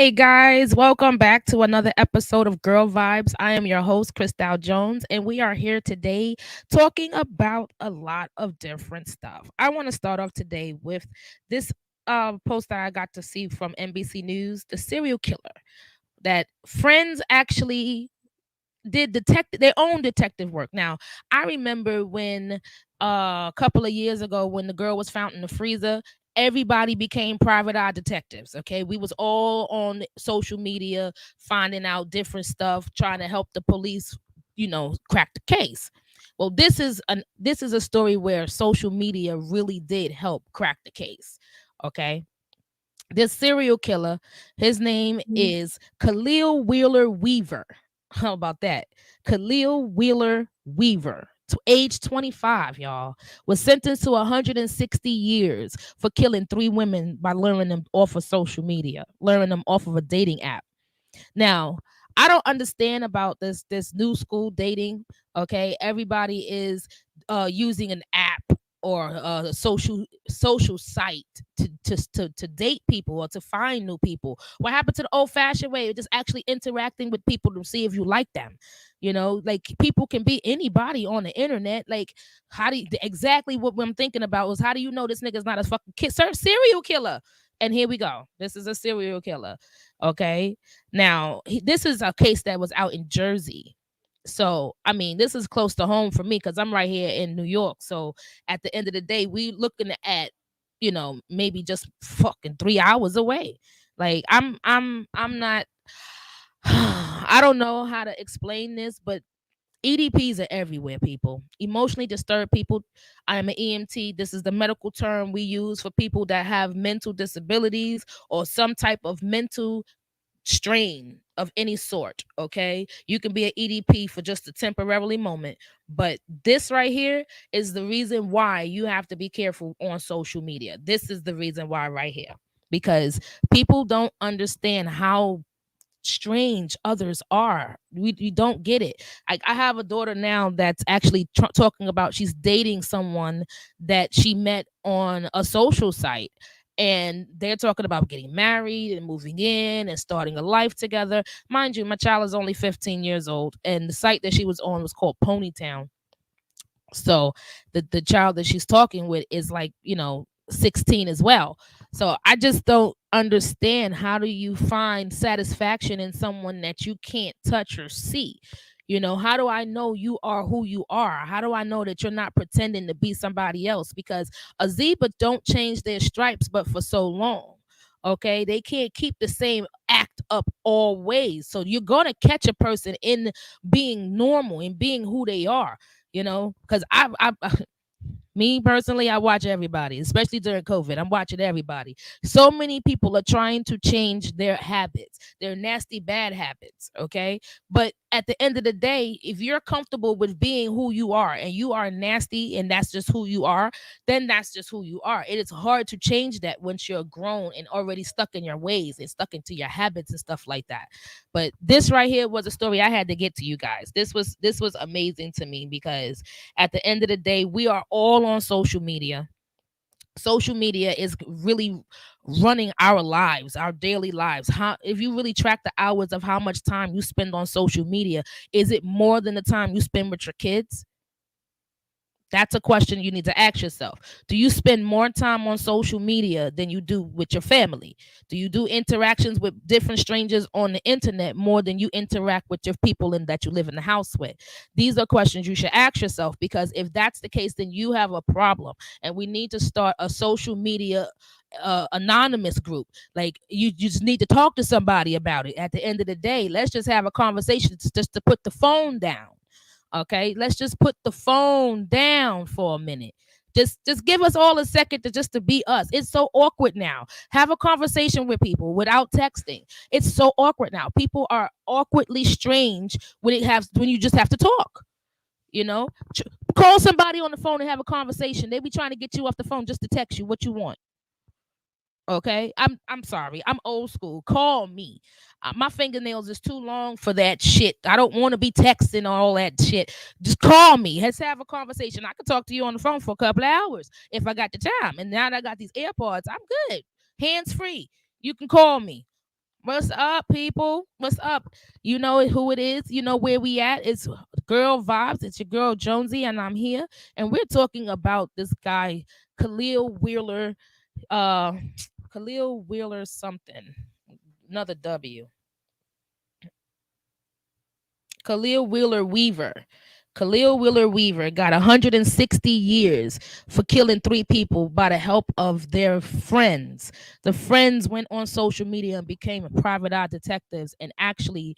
Hey guys, welcome back to another episode of Girl Vibes. I am your host, Christal Jones, and we are here today talking about a lot of different stuff. I want to start off today with this post that I got to see from NBC News, the serial killer that friends actually did their own detective work. Now, I remember when a couple of years ago when the girl was found in the freezer, everybody became private eye detectives. Okay, we was all on social media finding out different stuff, trying to help the police, crack the case. Well, this is a story where social media really did help crack the case. Okay, this serial killer, his name Mhm. is Khalil Wheeler Weaver. How about that? Khalil Wheeler Weaver, to age 25, y'all, was sentenced to 160 years for killing three women by luring them off of social media, luring them off of a dating app. Now, I don't understand about this new school dating. Okay, everybody is using an app or a social site to date people or to find new people. What happened to the old fashioned way of just actually interacting with people to see if you like them? Like people can be anybody on the internet. Like, how do you, exactly what I'm thinking about was how do you know this nigga's not a fucking serial killer? And here we go. This is a serial killer. Okay. Now, this is a case that was out in Jersey. So, I mean, this is close to home for me because I'm right here in New York. So, at the end of the day, we looking at, maybe just fucking 3 hours away. Like, I'm not. I don't know how to explain this, but EDPs are everywhere, people. Emotionally disturbed people. I am an EMT. This is the medical term we use for people that have mental disabilities or some type of mental strain of any sort. Okay, you can be an EDP for just a temporarily moment, but this right here is the reason why you have to be careful on social media. This is the reason why right here, because people don't understand how strange others are. We don't get it. I have a daughter now that's actually talking about she's dating someone that she met on a social site, and they're talking about getting married and moving in and starting a life together. Mind you, my child is only 15 years old, and the site that she was on was called Ponytown. So the child that she's talking with is like, 16 as well. So I just don't understand, how do you find satisfaction in someone that you can't touch or see? How do I know you are who you are? How do I know that you're not pretending to be somebody else? Because a zebra don't change their stripes but for so long. Okay, they can't keep the same act up always. So you're gonna catch a person in being normal and being who they are. Because me personally, I watch everybody, especially during COVID. I'm watching everybody. So many people are trying to change their habits, their nasty, bad habits. Okay. But at the end of the day, if you're comfortable with being who you are and you are nasty and that's just who you are, then that's just who you are. It is hard to change that once you're grown and already stuck in your ways and stuck into your habits and stuff like that. But this right here was a story I had to get to you guys. This was amazing to me because at the end of the day, we are all on social media. Social media is really running our lives, our daily lives. How, if you really track the hours of how much time you spend on social media, is it more than the time you spend with your kids? That's a question you need to ask yourself. Do you spend more time on social media than you do with your family? Do you do interactions with different strangers on the internet more than you interact with your people and that you live in the house with? These are questions you should ask yourself, because if that's the case, then you have a problem. And we need to start a social media anonymous group. Like, you just need to talk to somebody about it. At the end of the day, let's just have a conversation, just to put the phone down. Okay, let's just put the phone down for a minute. Just give us all a second to just to be us. It's so awkward now. Have a conversation with people without texting. It's so awkward now. People are awkwardly strange when you just have to talk. You know, call somebody on the phone and have a conversation. They be trying to get you off the phone just to text you what you want. Okay, I'm sorry. I'm old school. Call me. My fingernails is too long for that shit. I don't want to be texting all that shit. Just call me. Let's have a conversation. I could talk to you on the phone for a couple of hours if I got the time. And now that I got these AirPods, I'm good. Hands free. You can call me. What's up, people? What's up? You know who it is. You know where we at. It's Girl Vibes. It's your girl Jonesy, and I'm here. And we're talking about this guy, Khalil Wheeler. Uh, Khalil Wheeler something. Another W. Khalil Wheeler Weaver. Khalil Wheeler Weaver got 160 years for killing three people by the help of their friends. The friends went on social media and became private eye detectives and actually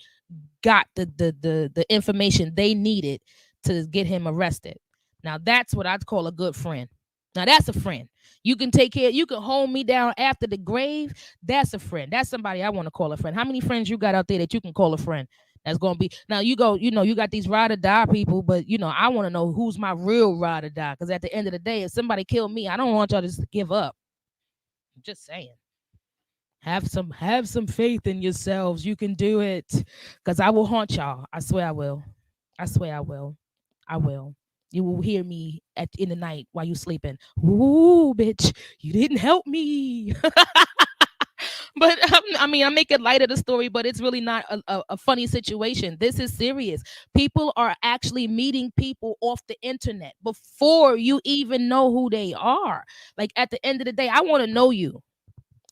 got the information they needed to get him arrested. Now that's what I'd call a good friend. Now that's a friend. You can take care, you can hold me down after the grave. That's a friend. That's somebody I want to call a friend. How many friends you got out there that you can call a friend? That's gonna be now you go, you got these ride or die people, but I want to know who's my real ride or die. Because at the end of the day, if somebody killed me, I don't want y'all to just give up. I'm just saying. Have some faith in yourselves. You can do it. Cause I will haunt y'all. I swear I will. I swear I will. I will. You will hear me in the night while you sleeping. Ooh, bitch, you didn't help me. But I mean, I make it light of the story, but it's really not a funny situation. This is serious. People are actually meeting people off the internet before you even know who they are. Like at the end of the day, I want to know you.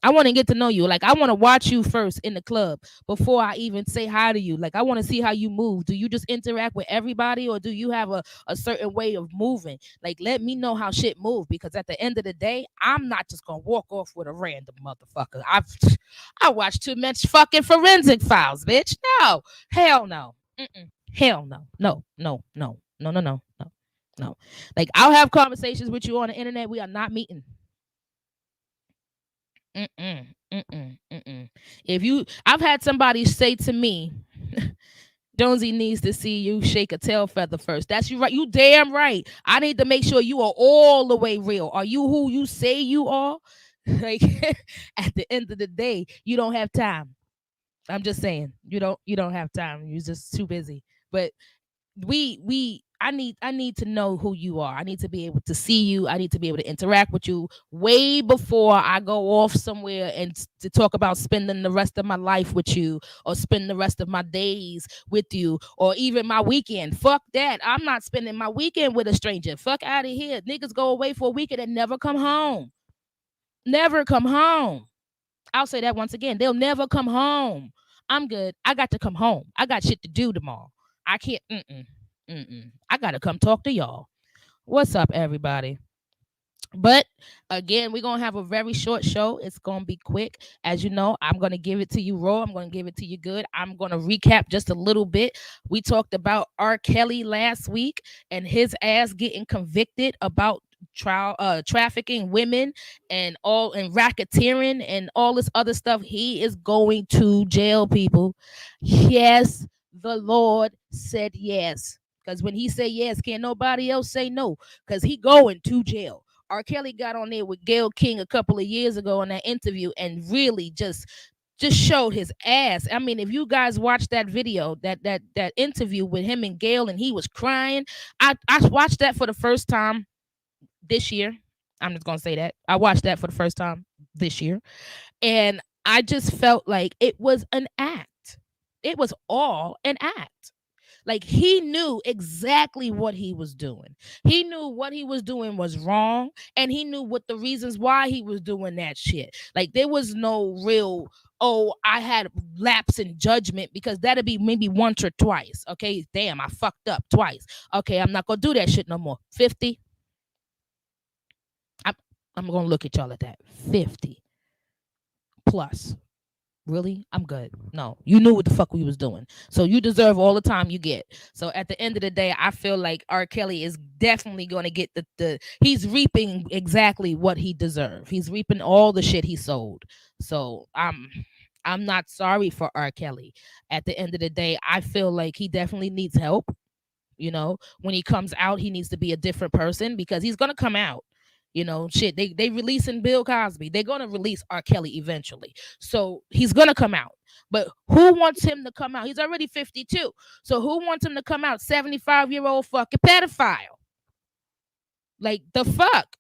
I want to get to know you. Like I want to watch you first in the club before I even say hi to you. Like I want to see how you move. Do you just interact with everybody or do you have a certain way of moving? Like let me know how shit move because at the end of the day, I'm not just gonna walk off with a random motherfucker. I watched too much fucking forensic files, bitch. No, hell no. Mm-mm. Hell no. No, no, no, no, no, no, no, no. Like I'll have conversations with you on the internet. We are not meeting. Mm-mm, mm-mm, mm-mm. I've had somebody say to me, Jonesy needs to see you shake a tail feather first. That's you right. You damn right. I need to make sure you are all the way real. Are you who you say you are? Like at the end of the day, you don't have time. I'm just saying, you don't have time. You're just too busy. But we I need to know who you are. I need to be able to see you. I need to be able to interact with you way before I go off somewhere and to talk about spending the rest of my life with you or spend the rest of my days with you or even my weekend. Fuck that. I'm not spending my weekend with a stranger. Fuck out of here. Niggas go away for a weekend and never come home. Never come home. I'll say that once again. They'll never come home. I'm good. I got to come home. I got shit to do tomorrow. I can't. I gotta come talk to y'all. What's up, everybody? But again, we're gonna have a very short show. It's gonna be quick. As you know, I'm gonna give it to you raw. I'm gonna give it to you good. I'm gonna recap just a little bit. We talked about R. Kelly last week and his ass getting convicted about trafficking women and racketeering and all this other stuff. He is going to jail, people. Yes, the Lord said yes. Because when he say yes, can't nobody else say no. Because he going to jail. R. Kelly got on there with Gayle King a couple of years ago in that interview and really just showed his ass. I mean, if you guys watched that video, that interview with him and Gayle, and he was crying. I watched that for the first time this year. I'm just gonna say that I watched that for the first time this year, and I just felt like it was an act. It was all an act. Like he knew exactly what he was doing. He knew what he was doing was wrong, and he knew what the reasons why he was doing that shit. Like there was no real, oh, I had lapse in judgment because that'd be maybe once or twice. Okay, damn, I fucked up twice. Okay, I'm not gonna do that shit no more. 50. I'm, I'm gonna look at y'all at that. 50 plus. Really? I'm good. No, you knew what the fuck we was doing. So you deserve all the time you get. So at the end of the day, I feel like R. Kelly is definitely going to get the he's reaping exactly what he deserved. He's reaping all the shit he sold. So I'm not sorry for R. Kelly. At the end of the day, I feel like he definitely needs help. When he comes out, he needs to be a different person because he's going to come out. Shit, they releasing Bill Cosby. They're gonna release R. Kelly eventually, so he's gonna come out. But who wants him to come out? He's already 52, so who wants him to come out? 75-year-old fucking pedophile. Like the fuck.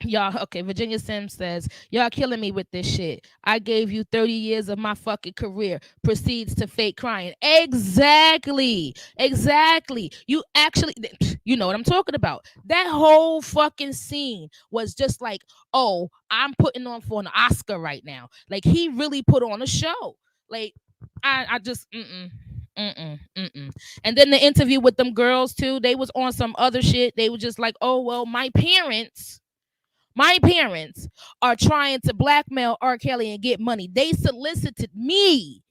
Y'all, okay, Virginia Sims says, y'all killing me with this shit. I gave you 30 years of my fucking career. Proceeds to fake crying. Exactly. Exactly. You actually, you know what I'm talking about. That whole fucking scene was just like, oh, I'm putting on for an Oscar right now. Like, he really put on a show. Like, I just, And then the interview with them girls, too, they was on some other shit. They were just like, oh, well, my parents are trying to blackmail R. Kelly and get money. They solicited me.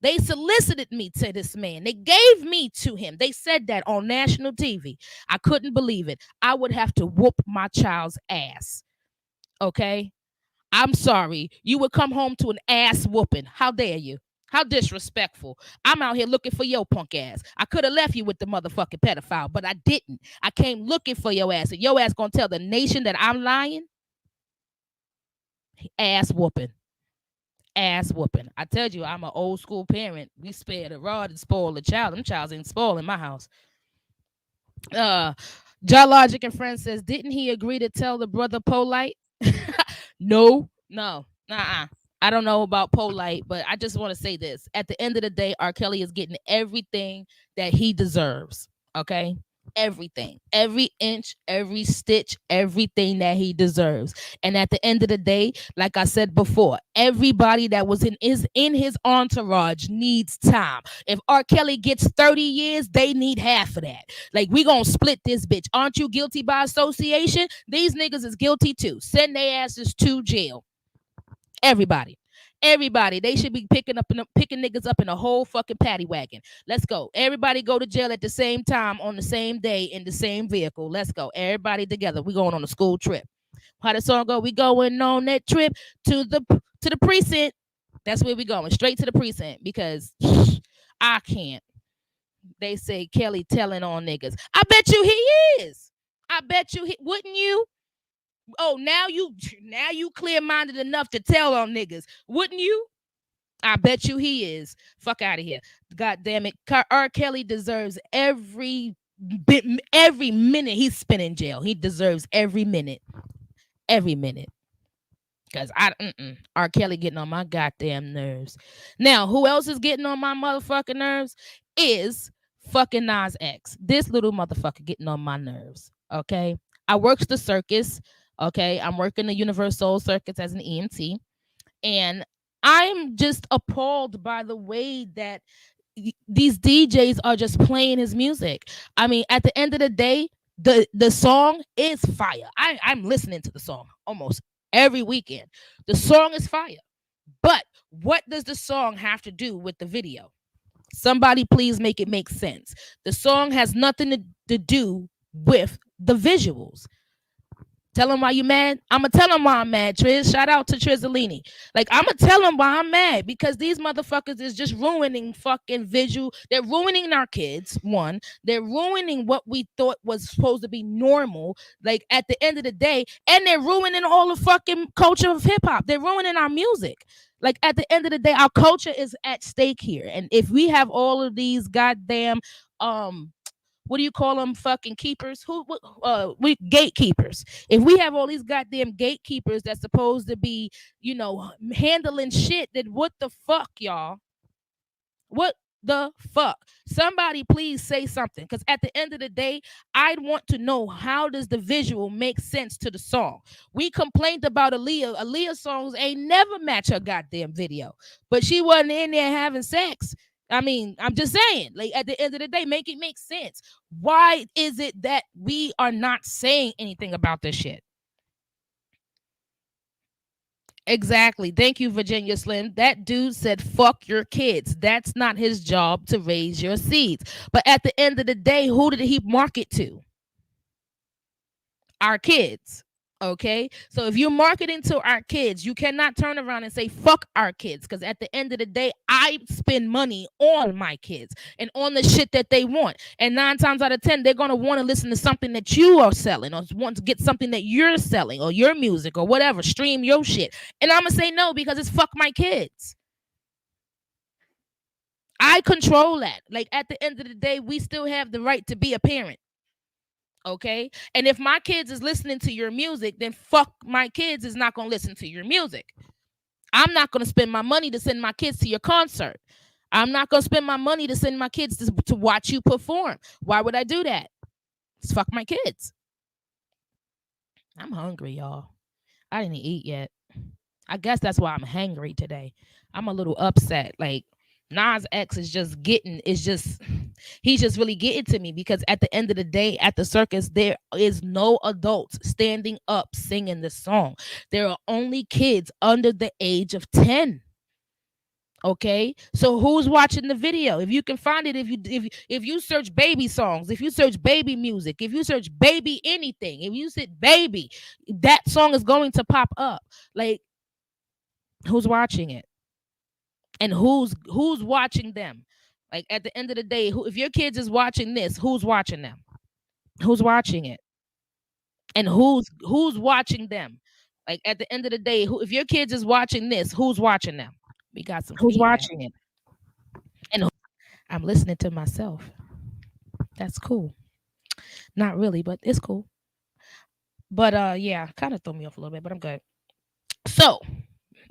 They solicited me to this man. They gave me to him. They said that on national TV. I couldn't believe it. I would have to whoop my child's ass. Okay? I'm sorry. You would come home to an ass whooping. How dare you? How disrespectful. I'm out here looking for your punk ass. I could have left you with the motherfucking pedophile, but I didn't. I came looking for your ass, and your ass gonna tell the nation that I'm lying? Ass whooping. Ass whooping. I tell you, I'm an old school parent. We spare the rod and spoil the child. Them childs ain't spoiling my house. John Logic and Friends says, didn't he agree to tell the brother Polite? No. I don't know about Polite, but I just want to say this. At the end of the day, R. Kelly is getting everything that he deserves. Okay? Everything. Every inch, every stitch, everything that he deserves. And at the end of the day, like I said before, everybody that was in his entourage needs time. If R. Kelly gets 30 years, they need half of that. Like, we gonna split this bitch. Aren't you guilty by association? These niggas is guilty too. Send their asses to jail. Everybody. They should be picking niggas up in a whole fucking paddy wagon. Let's go. Everybody go to jail at the same time on the same day in the same vehicle. Let's go. Everybody together. We going on a school trip. How the song go? We going on that trip to the precinct. That's where we going. Straight to the precinct because I can't. They say Kelly telling on niggas. I bet you he is. I bet you wouldn't you? Oh, now you clear-minded enough to tell on niggas, wouldn't you? I bet you he is. Fuck out of here. God damn it. R. Kelly deserves every minute he's spent in jail. He deserves every minute. Every minute. Because R. Kelly getting on my goddamn nerves. Now, who else is getting on my motherfucking nerves is fucking Nas X. This little motherfucker getting on my nerves. Okay? I works the circus. Okay, I'm working the Universal Circus as an EMT, and I'm just appalled by the way that these DJs are just playing his music. I mean, at the end of the day, the song is fire. I'm listening to the song almost every weekend. The song is fire, but what does the song have to do with the video? Somebody please make it make sense. The song has nothing to do with the visuals. Tell him why you mad. I'm going to tell him why I'm mad, Triz. Shout out to Trizolini. Like, I'm going to tell him why I'm mad because these motherfuckers is just ruining fucking visual. They're ruining our kids, one. They're ruining what we thought was supposed to be normal, like, at the end of the day. And they're ruining all the fucking culture of hip-hop. They're ruining our music. Like, at the end of the day, our culture is at stake here. And if we have all of these goddamn what do you call them fucking keepers? We gatekeepers. If we have all these goddamn gatekeepers that's supposed to be, handling shit, then what the fuck, y'all? What the fuck? Somebody please say something. Because at the end of the day, I'd want to know, how does the visual make sense to the song? We complained about Aaliyah. Aaliyah's songs ain't never match her goddamn video. But she wasn't in there having sex. I mean, I'm just saying, like, at the end of the day, make it make sense. Why is it that we are not saying anything about this shit? Exactly. Thank you, Virginia Slim. That dude said, fuck your kids. That's not his job to raise your seeds. But at the end of the day, who did he market to? Our kids. Okay, so if you're marketing to our kids, you cannot turn around and say fuck our kids, because at the end of the day, I spend money on my kids and on the shit that they want, and 9 times out of 10 they're going to want to listen to something that you are selling, or want to get something that you're selling, or your music, or whatever, stream your shit, and I'm gonna say no because it's fuck my kids. I control that. Like, at the end of the day, we still have the right to be a parent. Okay. And if my kids is listening to your music, then fuck my kids is not going to listen to your music. I'm not going to spend my money to send my kids to your concert. I'm not going to spend my money to send my kids to watch you perform. Why would I do that? It's fuck my kids. I'm hungry, y'all. I didn't eat yet. I guess that's why I'm hangry today. I'm a little upset. Like, Nas X is just getting, he's just really getting to me, because at the end of the day, at the circus, there is no adults standing up singing this song. There are only kids under the age of 10. Okay, so who's watching the video? If you can find it, if you search baby songs, if you search baby music, if you search baby anything, if you said baby, that song is going to pop up. Like, who's watching it? And who's watching them? Like, at the end of the day, if your kids is watching this, who's watching them? Who's watching it? And who's watching them? Like, at the end of the day, if your kids is watching this, who's watching them? We got some Who's feedback. watching it? And I'm listening to myself. That's cool. Not really, but it's cool. But yeah, kind of threw me off a little bit, but I'm good. So,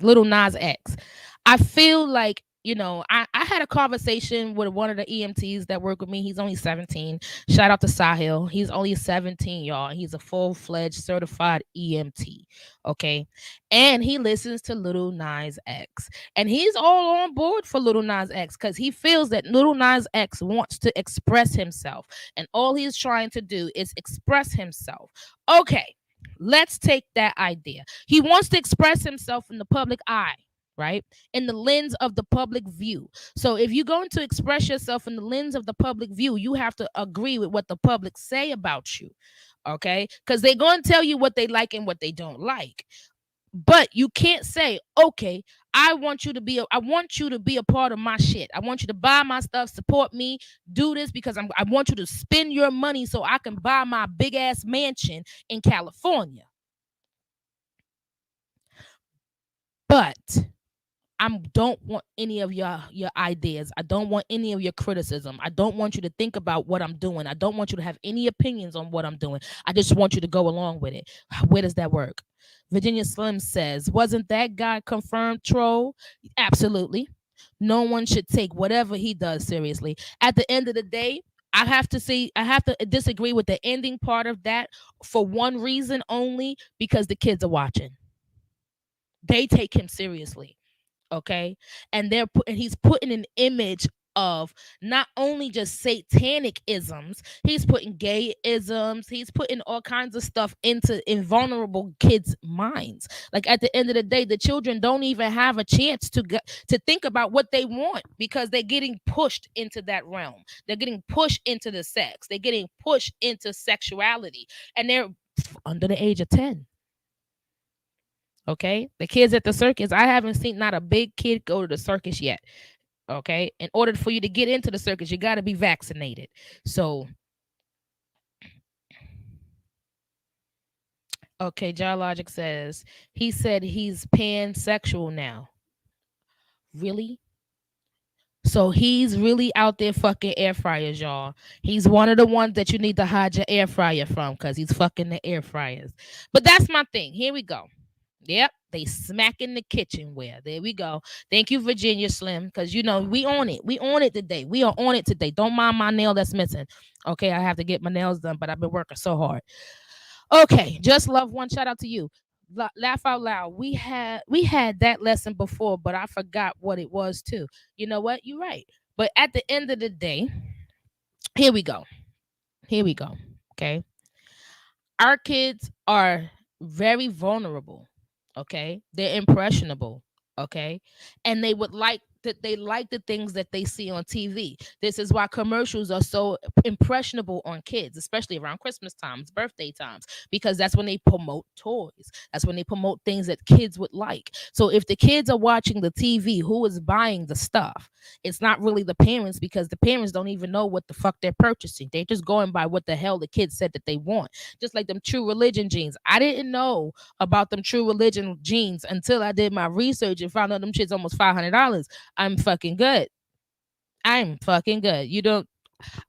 Little Nas X. I feel like, I had a conversation with one of the EMTs that work with me. He's only 17. Shout out to Sahil. He's only 17, y'all. He's a full-fledged certified EMT. Okay. And he listens to Little Nas X. And he's all on board for Little Nas X, because he feels that Little Nas X wants to express himself. And all he's trying to do is express himself. Okay. Let's take that idea. He wants to express himself in the public eye, right? In the lens of the public view. So if you're going to express yourself in the lens of the public view, you have to agree with what the public say about you, okay? Because they're going to tell you what they like and what they don't like. But you can't say, okay, I want you to be a part of my shit. I want you to buy my stuff, support me, do this, because I want you to spend your money so I can buy my big ass mansion in California. But I don't want any of your ideas. I don't want any of your criticism. I don't want you to think about what I'm doing. I don't want you to have any opinions on what I'm doing. I just want you to go along with it. Where does that work? Virginia Slim says, wasn't that guy confirmed troll? Absolutely. No one should take whatever he does seriously. At the end of the day, I have to disagree with the ending part of that, for one reason only, because the kids are watching. They take him seriously. Okay. And he's putting an image of not only just satanic isms, he's putting gay isms, he's putting all kinds of stuff into invulnerable kids' minds. Like, at the end of the day, the children don't even have a chance to think about what they want, because they're getting pushed into that realm. They're getting pushed into the sex. They're getting pushed into sexuality, and they're under the age of 10. Okay. The kids at the circus, I haven't seen not a big kid go to the circus yet. Okay. In order for you to get into the circus, you got to be vaccinated. So, okay. Logic says, he said he's pansexual now. Really? So he's really out there fucking air fryers, y'all. He's one of the ones that you need to hide your air fryer from, because he's fucking the air fryers. But that's my thing. Here we go. Yep, they smacking the kitchenware. There we go. Thank you, Virginia Slim, because we on it. We on it today. We are on it today. Don't mind my nail that's missing. Okay, I have to get my nails done, but I've been working so hard. Okay, Just Love One. Shout out to you. Laugh out loud. We had that lesson before, but I forgot what it was too. You know what? You're right. But at the end of the day, here we go. Here we go. Okay, our kids are very vulnerable. Okay, they're impressionable. Okay, and they like the things that they see on TV. This is why commercials are so impressionable on kids, especially around Christmas times, birthday times, because that's when they promote toys. That's when they promote things that kids would like. So if the kids are watching the TV, who is buying the stuff? It's not really the parents, because the parents don't even know what the fuck they're purchasing. They're just going by what the hell the kids said that they want. Just like them True Religion jeans. I didn't know about them True Religion jeans until I did my research and found out them shit's almost $500. I'm fucking good. I'm fucking good. You don't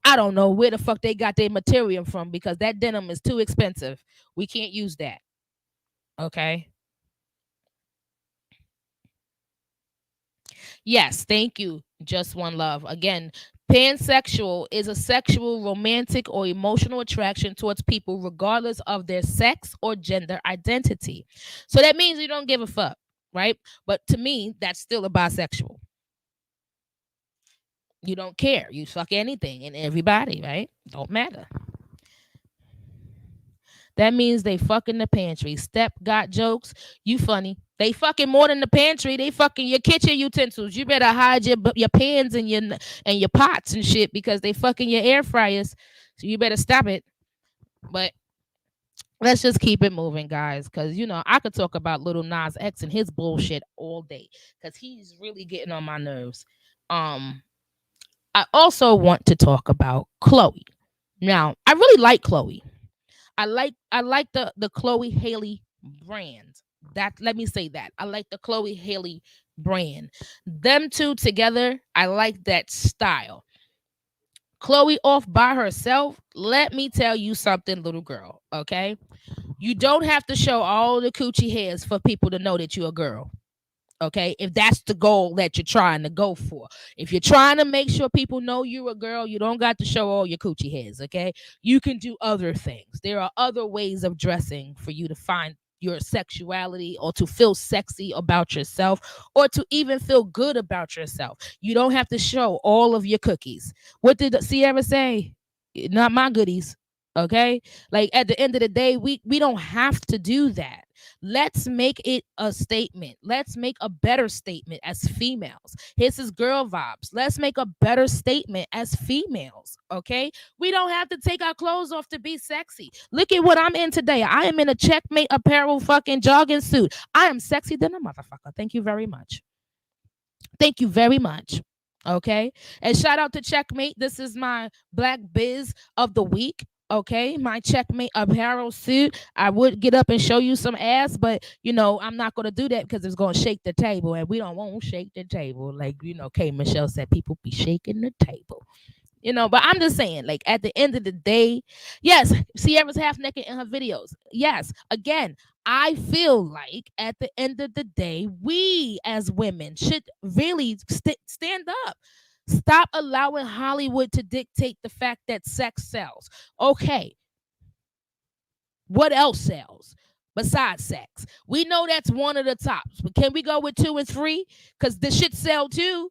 I don't know where the fuck they got their material from because that denim is too expensive. We can't use that. Okay. Yes, thank you. Just one love. Again, pansexual is a sexual, romantic, or emotional attraction towards people regardless of their sex or gender identity. So that means you don't give a fuck, right? But to me, that's still a bisexual. You don't care. You fuck anything and everybody, right? Don't matter. That means they fuck in the pantry. Step got jokes. You funny. They fucking more than the pantry. They fucking your kitchen utensils. You better hide your pans and your pots and shit because they fucking your air fryers. So you better stop it. But let's just keep it moving, guys, because I could talk about Little Nas X and his bullshit all day because he's really getting on my nerves. Um, I also want to talk about Chloe. Now, I really like Chloe. I like the Chloe Haley brand. That let me say that. I like the Chloe Haley brand. Them two together, I like that style. Chloe off by herself, let me tell you something, little girl, okay? You don't have to show all the coochie hairs for people to know that you're a girl. Okay, if that's the goal that you're trying to go for. If you're trying to make sure people know you're a girl, you don't got to show all your coochie hairs. Okay, you can do other things. There are other ways of dressing for you to find your sexuality or to feel sexy about yourself or to even feel good about yourself. You don't have to show all of your cookies. What did Sierra say? Not my goodies. Okay, like at the end of the day, we don't have to do that. Let's make it a statement. Let's make a better statement as females. This is girl vibes. Let's make a better statement as females. Okay. We don't have to take our clothes off to be sexy. Look at what I'm in today. I am in a Checkmate apparel fucking jogging suit. I am sexy than a motherfucker. Thank you very much. Thank you very much. Okay. And shout out to Checkmate. This is my Black Biz of the week. Okay, my Checkmate apparel suit. I would get up and show you some ass, but I'm not gonna do that because it's gonna shake the table, and we don't want to shake the table. Like K Michelle said, people be shaking the table. But I'm just saying, like at the end of the day, yes, Sierra's half naked in her videos. Yes, again, I feel like at the end of the day, we as women should really stand up. Stop allowing Hollywood to dictate the fact that sex sells. Okay, what else sells besides sex? We know that's one of the tops, but can we go with 2 and 3? Because the shit sell too.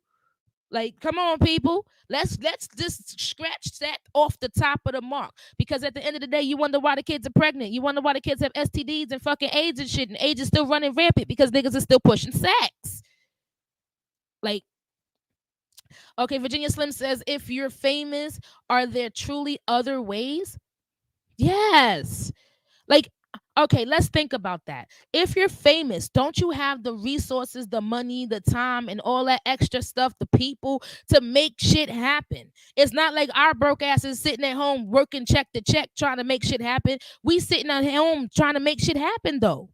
Like, come on, people. Let's just scratch that off the top of the mark. Because at the end of the day, you wonder why the kids are pregnant. You wonder why the kids have STDs and fucking AIDS and shit, and AIDS is still running rampant because niggas are still pushing sex. Like, okay, Virginia Slim says, if you're famous, are there truly other ways? Yes. Like, okay, let's think about that. If you're famous, don't you have the resources, the money, the time, and all that extra stuff, the people to make shit happen? It's not like our broke asses sitting at home working check to check trying to make shit happen. We sitting at home trying to make shit happen though.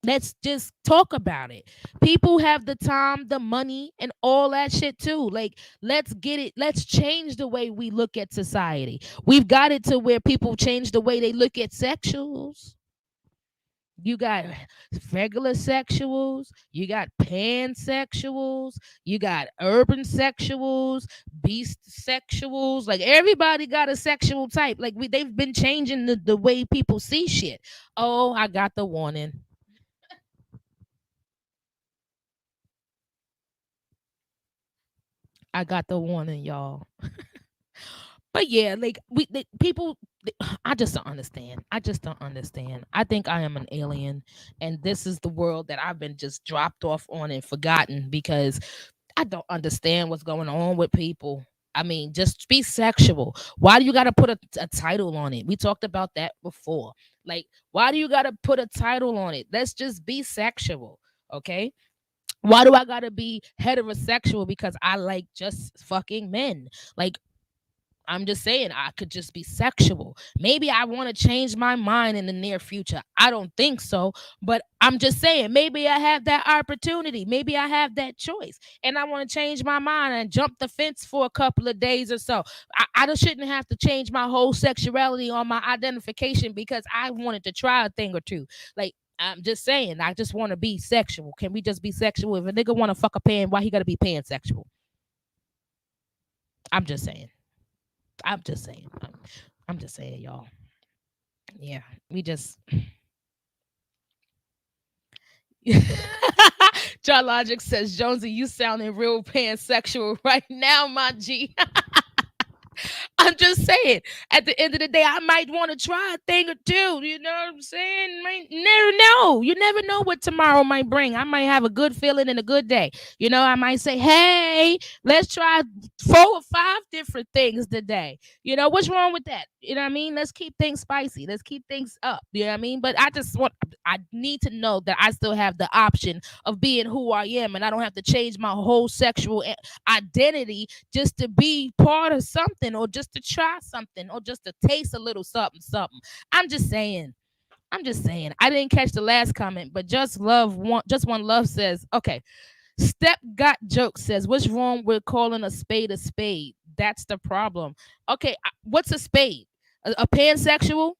Let's just talk about it. People have the time, the money, and all that shit too. Like, let's get it. Let's change the way we look at society. We've got it to where people change the way they look at sexuals. You got regular sexuals, you got pansexuals, you got urban sexuals, beast sexuals. Like everybody got a sexual type. Like they've been changing the way people see shit. Oh, I got the warning. I got the warning, y'all. But yeah, like people, I just don't understand. I just don't understand. I think I am an alien, and this is the world that I've been just dropped off on and forgotten because I don't understand what's going on with people. I mean, just be sexual. Why do you got to put a title on it? We talked about that before. Like, why do you got to put a title on it? Let's just be sexual, okay? Why do I gotta be heterosexual because I like just fucking men? Like, I'm just saying I could just be sexual. Maybe I want to change my mind in the near future. I don't think so, but I'm just saying maybe I have that opportunity. Maybe I have that choice and I want to change my mind and jump the fence for a couple of days or so. I just shouldn't have to change my whole sexuality on my identification because I wanted to try a thing or two. Like, I'm just saying, I just want to be sexual. Can we just be sexual? If a nigga want to fuck a pan, why he got to be pansexual? I'm just saying. I'm just saying. I'm just saying, y'all. Yeah, we just. John Logic says, Jonesy, you sounding real pansexual right now, my G. I'm just saying, at the end of the day, I might want to try a thing or two. You know what I'm saying? Might never know. You never know what tomorrow might bring. I might have a good feeling and a good day. You know, I might say, hey, let's try 4 or 5 different things today. You know, what's wrong with that? You know what I mean? Let's keep things spicy. Let's keep things up. You know what I mean? But I need to know that I still have the option of being who I am and I don't have to change my whole sexual identity just to be part of something or just to try something or just to taste a little something something. I'm just saying. I'm just saying. I didn't catch the last comment, but just one love says, okay. Step got joke says, what's wrong with calling a spade a spade? That's the problem. Okay, what's a spade? A pansexual?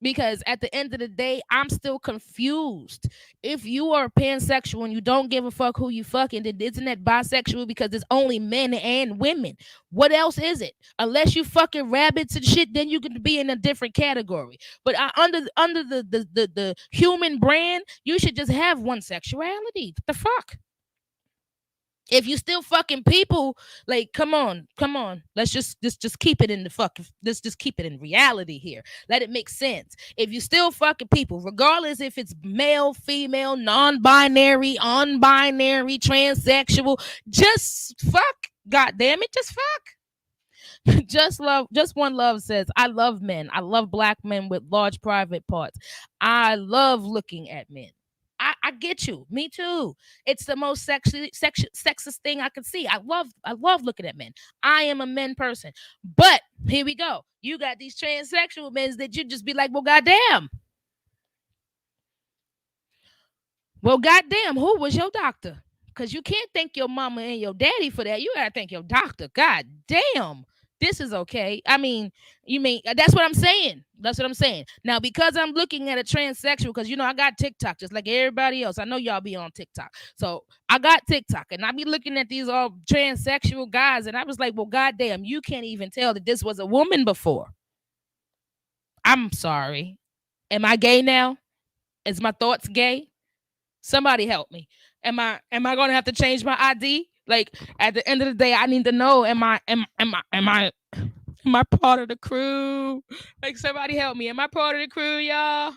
Because at the end of the day, I'm still confused. If you are pansexual and you don't give a fuck who you fucking, then isn't that bisexual because it's only men and women? What else is it? Unless you fucking rabbits and shit, then you can be in a different category. But under the human brand, you should just have one sexuality. What the fuck? If you still fucking people, like, come on, let's just keep it in the fuck. Let's just keep it in reality here. Let it make sense. If you still fucking people, regardless if it's male, female, non-binary, unbinary, transsexual, just fuck. God damn it, just fuck. Just one love says, I love men. I love black men with large private parts. I love looking at men. I get you. Me too. It's the most sexist thing I could see. I love looking at men. I am a men person. But here we go. You got these transsexual men that you just be like, well, goddamn. Well, goddamn, who was your doctor? Because you can't thank your mama and your daddy for that. You gotta thank your doctor. God damn. This is okay. I mean, that's what I'm saying. That's what I'm saying. Now, because I'm looking at a transsexual, because I got TikTok just like everybody else. I know y'all be on TikTok. So I got TikTok and I be looking at these all transsexual guys, and I was like, well, goddamn, you can't even tell that this was a woman before. I'm sorry. Am I gay now? Is my thoughts gay? Somebody help me. Am I gonna have to change my ID? Like, at the end of the day, I need to know, am I part of the crew? Like, somebody help me. Am I part of the crew, y'all?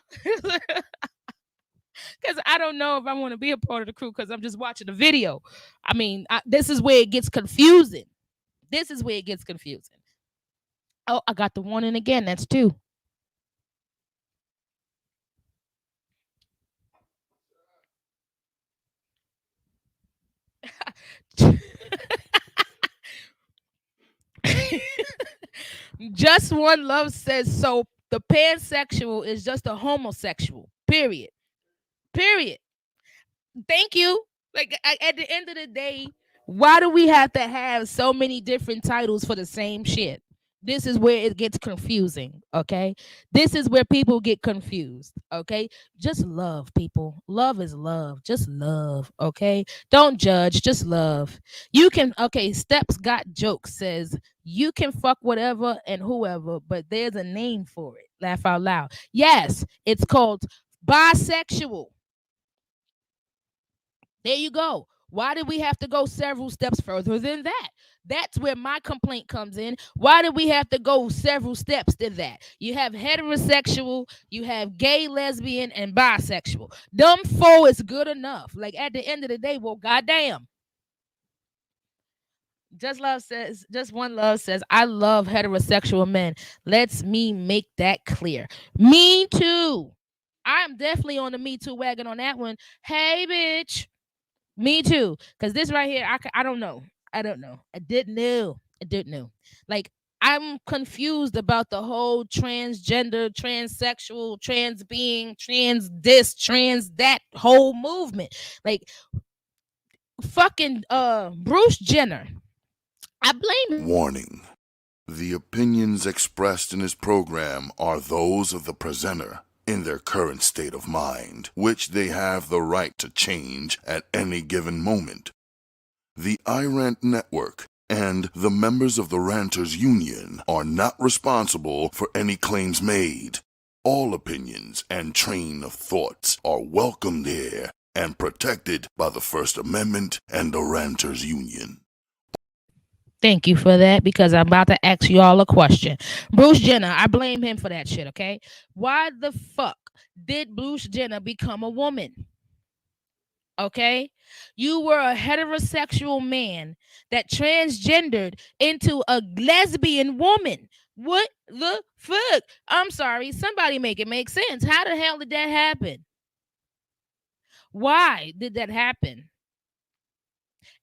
Because I don't know if I want to be a part of the crew because I'm just watching the video. I mean, this is where it gets confusing. This is where it gets confusing. Oh, I got the warning again. That's 2. Just one love says, so the pansexual is just a homosexual. Period. Thank you. Like, at the end of the day, why do we have to have so many different titles for the same shit? This is where it gets confusing, okay? This is where people get confused, okay? Just love, people. Love is love. Just love, okay? Don't judge, just love. You can, okay, Steps Got Jokes says, you can fuck whatever and whoever, but there's a name for it. Laugh out loud. Yes, it's called bisexual. There you go. Why did we have to go several steps further than that? That's where my complaint comes in. Why did we have to go several steps to that? You have heterosexual, you have gay, lesbian, and bisexual. Them 4 is good enough. Like, at the end of the day, well, goddamn. Just one love says, I love heterosexual men. Let's me make that clear. Me too. I'm definitely on the Me Too wagon on that one. Hey, bitch. Me too. Because this right here, I don't know. I didn't know. Like, I'm confused about the whole transgender, transsexual, trans being, trans this, trans that whole movement. Like fucking Bruce Jenner. I blame him. Warning. The opinions expressed in this program are those of the presenter in their current state of mind, which they have the right to change at any given moment. The iRant Network and the members of the Ranters Union are not responsible for any claims made. All opinions and train of thoughts are welcomed here and protected by the First Amendment and the Ranters Union. Thank you for that, because I'm about to ask you all a question. Bruce Jenner, I blame him for that shit, okay? Why the fuck did Bruce Jenner become a woman? Okay? You were a heterosexual man that transgendered into a lesbian woman. What the fuck? I'm sorry. Somebody make it make sense. How the hell did that happen? Why did that happen?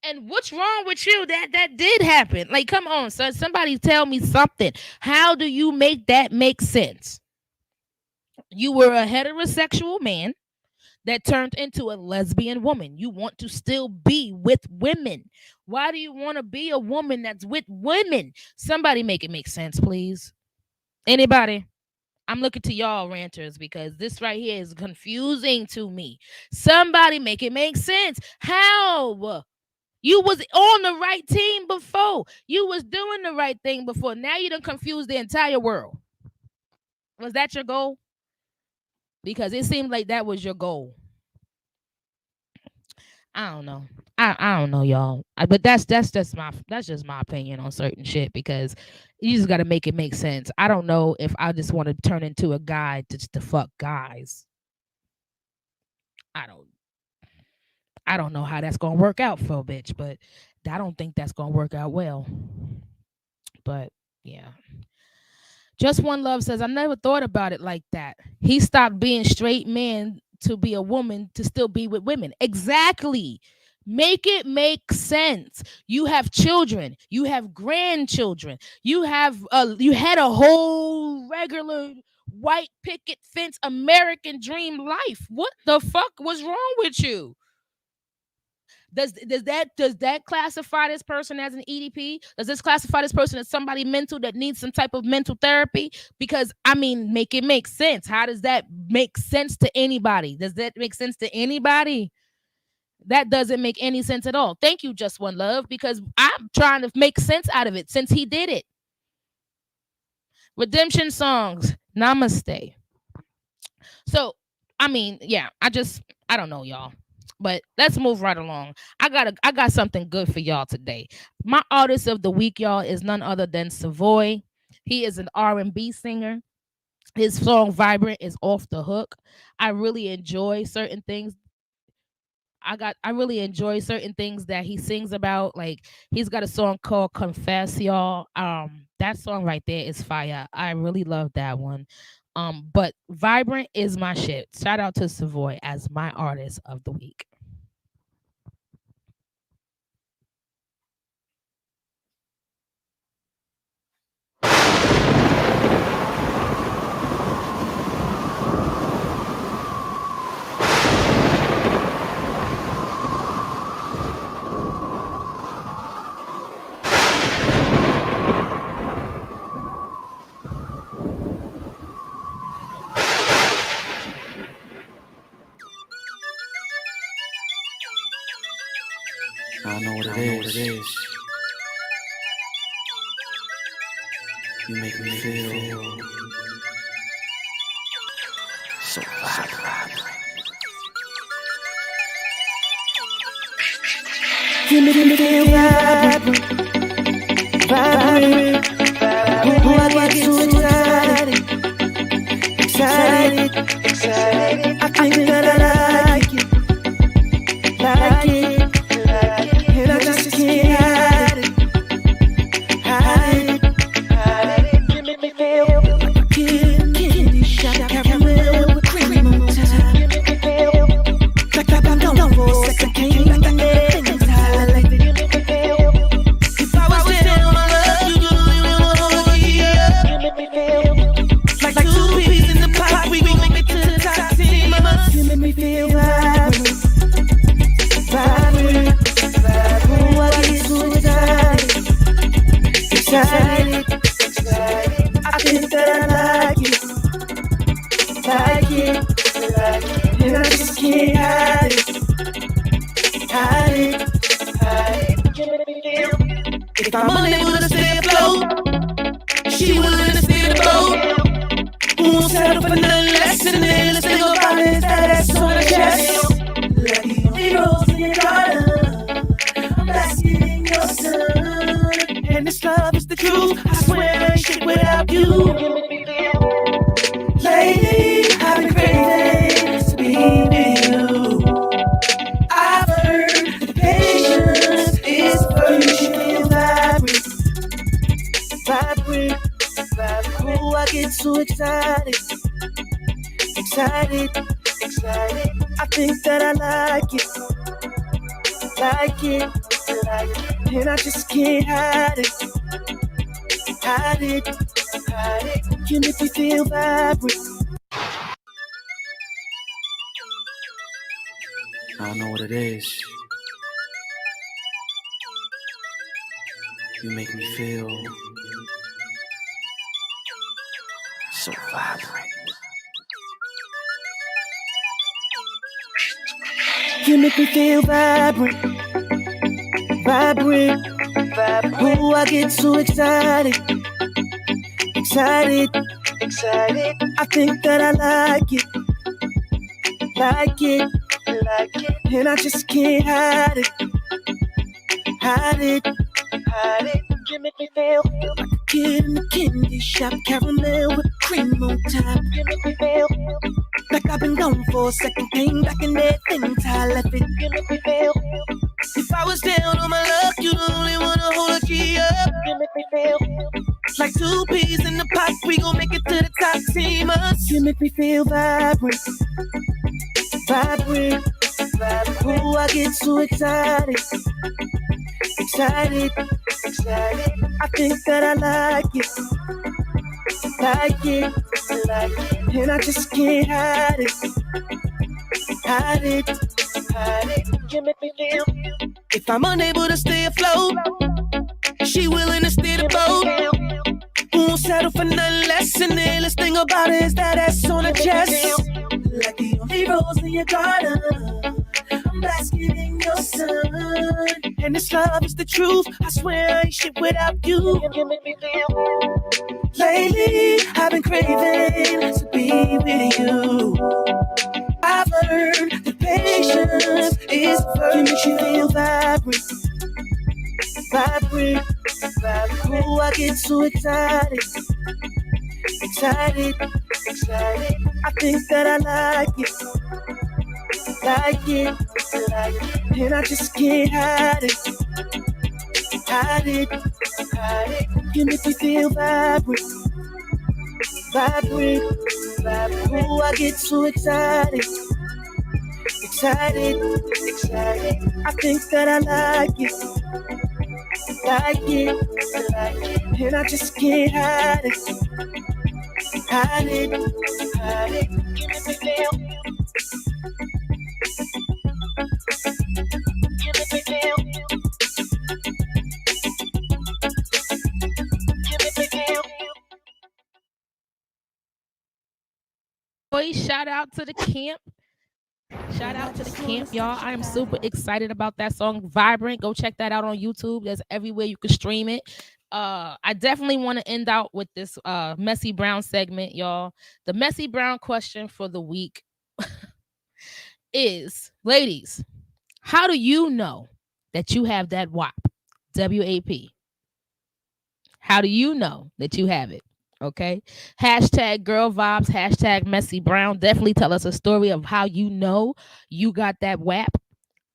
And what's wrong with you that did happen? Like, come on, son. Somebody tell me something. How do you make that make sense? You were a heterosexual man that turned into a lesbian woman. You want to still be with women. Why do you want to be a woman that's with women? Somebody make it make sense, please. Anybody? I'm looking to y'all ranters, because this right here is confusing to me. Somebody make it make sense. How? You was on the right team before. You was doing the right thing before. Now you done confused the entire world. Was that your goal? Because it seemed like that was your goal. I don't know. I don't know, y'all. But that's just my opinion on certain shit, because you just got to make it make sense. I don't know if I just want to turn into a guy to fuck guys. I don't know how that's gonna work out for a bitch, but I don't think that's gonna work out well. But yeah. Just One Love says, I never thought about it like that. He stopped being straight man to be a woman to still be with women. Exactly. Make it make sense. You have children. You have grandchildren. You had a whole regular white picket fence American dream life. What the fuck was wrong with you? Does that classify this person as an EDP? Does this classify this person as somebody mental that needs some type of mental therapy? Because I mean, make it make sense. How does that make sense to anybody? Does that make sense to anybody? That doesn't make any sense at all. Thank you, Just One Love, because I'm trying to make sense out of it since he did it. Redemption Songs, namaste. So, I mean, yeah, I don't know, y'all. But let's move right along. I got something good for y'all today. My artist of the week, y'all, is none other than Savoy. He is an R&B singer. His song Vibrant is off the hook. I really enjoy certain things. I really enjoy certain things that he sings about. Like, he's got a song called Confess, y'all. That song right there is fire. I really love that one. But Vibrant is my shit. Shout out to Savoy as my artist of the week. I don't know what it is. You make me feel so vibrant. You make me feel vibrant. Oh, I get so excited. I think that I like it. And I just can't hide it. You make me feel like a candy shot caramel with cream on top. You make me feel like I'm done for a second, can't like the things I like. You make me feel excited, excited. I think that I like it, and I just can't hide it, hide it, hide it. You make me feel. If I'm unable to stay afloat, she willing to stay afloat. Won't settle for nothing less than this. Let's think about it, that ass on her chest. Like the only rose in your garden, I'm basking in your sun. And this love is the truth, I swear I ain't shit without you. Lately, I've been craving to be with you. I've heard that patience is the virtue. Vibrate, vibrate. Oh, I get so excited, excited, excited. I think that I like it, and I just can't hide it, hide it, hide it. You make me feel vibrant. I don't know what it is. You make me feel so vibrant. You make me feel vibrant, vibrant, vibrant. Oh, I get so excited, excited, excited. I think that I like it, and I just can't hide it, hide it, hide it. You make me feel like a kid in a candy shop, caramel with cream on top. You make me feel like I've been gone for a second, came back and everything's how I left it. You make me feel. If I was down on my luck, you the only one to hold a key up. You make me feel like two peas in the pot, we gon' make it to the top, team us. You make me feel vibrant, vibrant, vibrant. Oh, I get so excited, excited, excited. I think that I like it, and I just can't hide it, hide it, hide it. You make me feel. If I'm unable to stay afloat, she willing to steer the boat. Won't settle for nothing less than the illest thing about it is that ass on her chest. Like the only rose in your garden, I'm basking in your sun. And this love is the truth, I swear I ain't shit without you. You make me feel. Lately, I've been craving to be with you. I've learned that patience is the virtue. Makes you feel vibrant, vibrant, vibrant. Oh, I get so excited, excited, excited. I think that I like it, and I just can't hide it, hide it, hide it. You make me feel vibrant, vibrant, vibrant. Oh, I get so excited, excited, excited. I think that I like it, and I just can't hide it, hide it, hide it. You make me feel. You make me feel. You make me feel. Boy, shout out to the camp. Shout out to the camp, y'all. I am super excited about that song, Vibrant. Go check that out on YouTube. There's everywhere you can stream it. I definitely want to end out with this Messy Brown segment, y'all. The Messy Brown question for the week is, ladies, how do you know that you have that WAP? W-A-P. How do you know that you have it? Okay. Hashtag girl vibes, hashtag Messy Brown. Definitely tell us a story of how you know you got that WAP.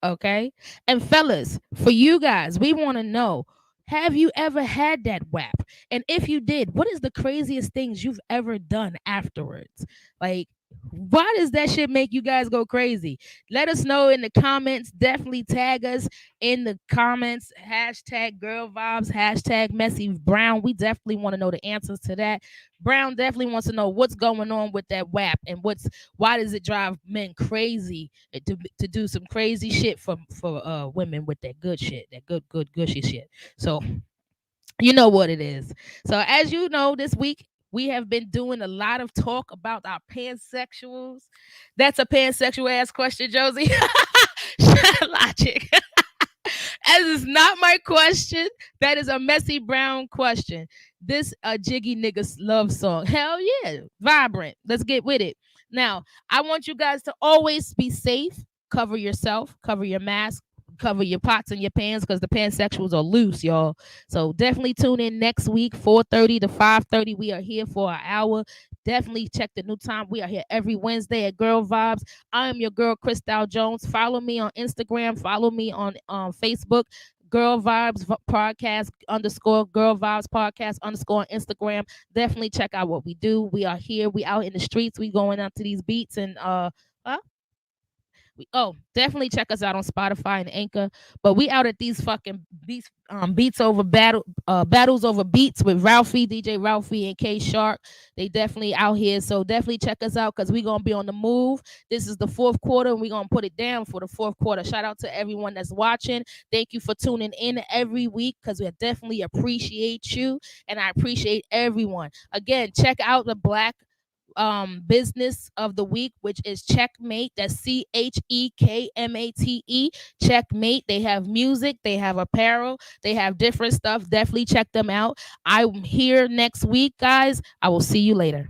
Okay. And fellas, for you guys, we want to know, have you ever had that WAP? And if you did, what is the craziest things you've ever done afterwards? Like, why does that shit make you guys go crazy? Let us know in the comments. Definitely tag us in the comments. Hashtag girl vibes, hashtag Messy Brown. We definitely want to know the answers to that. Brown definitely wants to know what's going on with that WAP and why does it drive men crazy to do some crazy shit for women with that good shit, that good gushy shit. So You know what it is. So as you know, this week we have been doing a lot of talk about our pansexuals. That's a pansexual ass question, Josie. Logic. As is not my question. That is a Messy Brown question. This a Jiggy Niggas love song. Hell yeah. Vibrant. Let's get with it. Now, I want you guys to always be safe. Cover yourself, cover your mask, cover your pots and your pans because the pansexuals are loose, y'all. So definitely tune in next week, 4:30 to 5:30. We are here for an hour. Definitely check the new time. We are here every Wednesday at Girl Vibes. I am your girl, Christal Jones. Follow me on Instagram. Follow me on Facebook. Girl Vibes Podcast underscore Girl Vibes Podcast underscore on Instagram. Definitely check out what we do. We are here. We out in the streets. We going out to these beats and definitely check us out on Spotify and Anchor. But we out at these fucking beats over battles over beats with Ralphie, DJ Ralphie, and K Shark. They definitely out here. So definitely check us out because we're gonna be on the move. This is the fourth quarter, and we're gonna put it down for the fourth quarter. Shout out to everyone that's watching. Thank you for tuning in every week because we definitely appreciate you, and I appreciate everyone. Again, check out the Black business of the week, which is Checkmate. That's CHEKMATE. Checkmate. They have music, they have apparel, they have different stuff. Definitely check them out. I'm here next week, guys. I will see you later.